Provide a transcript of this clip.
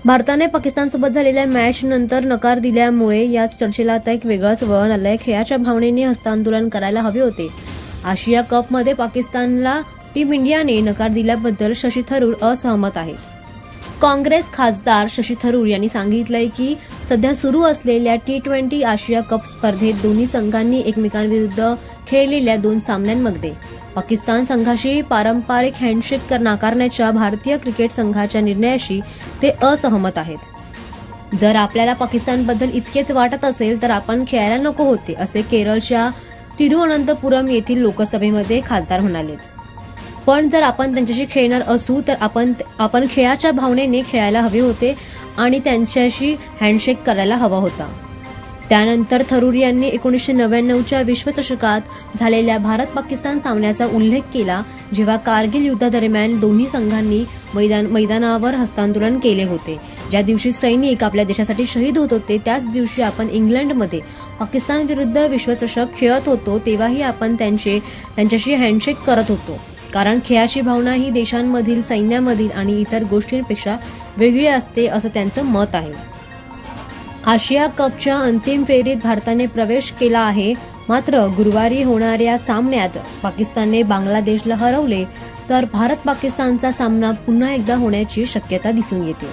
भारताने पाकिस्तानसोबत झालेल्या मॅच नंतर नकार दिल्यामुळे या चर्चेला आता एक वेगळंच वळण आलंय। खेळाच्या भावनेने हस्तांदोलन करायला हवे होते। आशिया कपमध्ये पाकिस्तानला टीम इंडियाने नकार दिल्याबद्दल शशी थरूर असहमत आहेत। काँग्रेस खासदार शशी थरूर यांनी सांगितलंय की सध्या सुरू असलेल्या T20 आशिया कप स्पर्धेत दोन्ही संघांनी एकमेकांविरुद्ध खेळलेल्या 2 सामन्यांमध्ये पाकिस्तान संघाशी पारंपरिक हँडशेक नाकारण्याच्या भारतीय क्रिकेट संघाच्या निर्णयाशी ते असहमत आहेत। जर आपल्याला पाकिस्तानबद्दल इतकेच वाटत असेल तर आपण खेळायला नको होते, असे केरळच्या तिरुअनंतपुरम येथील लोकसभेमध्ये खासदार म्हणाले। पण जर आपण त्यांच्याशी खेळणार असू तर आपण खेळाच्या भावनेने खेळायला हवे होते आणि त्यांच्याशी हँडशेक करायला हवा होता। त्यानंतर थरूर यांनी 1999च्या विश्वचषकात झालेल्या भारत-पाकिस्तान सामन्याचा उल्लेख केला, जेव्हा कारगिल युद्धादरम्यान दोन्ही संघांनी मैदानावर हस्तांदोलन केले होते। ज्या दिवशी सैनिक आपल्या देशासाठी शहीद होत होते त्याच दिवशी आपण इंग्लंडमध्ये पाकिस्तान विरुद्ध विश्वचषक खेळत होतो, तेव्हाही आपण त्यांच्याशी हँडशेक करत होतो, कारण खेळाची भावना ही देशांमधील, सैन्यामधील आणि इतर गोष्टींपेक्षा वेगळी असते, असं त्यांचं मत आहे। आशिया कपच्या अंतिम फेरीत भारताने प्रवेश केला आहे, मात्र गुरुवारी होणाऱ्या सामन्यात पाकिस्तानने बांगलादेशला हरवले तर भारत-पाकिस्तानचा सामना पुन्हा एकदा होण्याची शक्यता दिसून येते।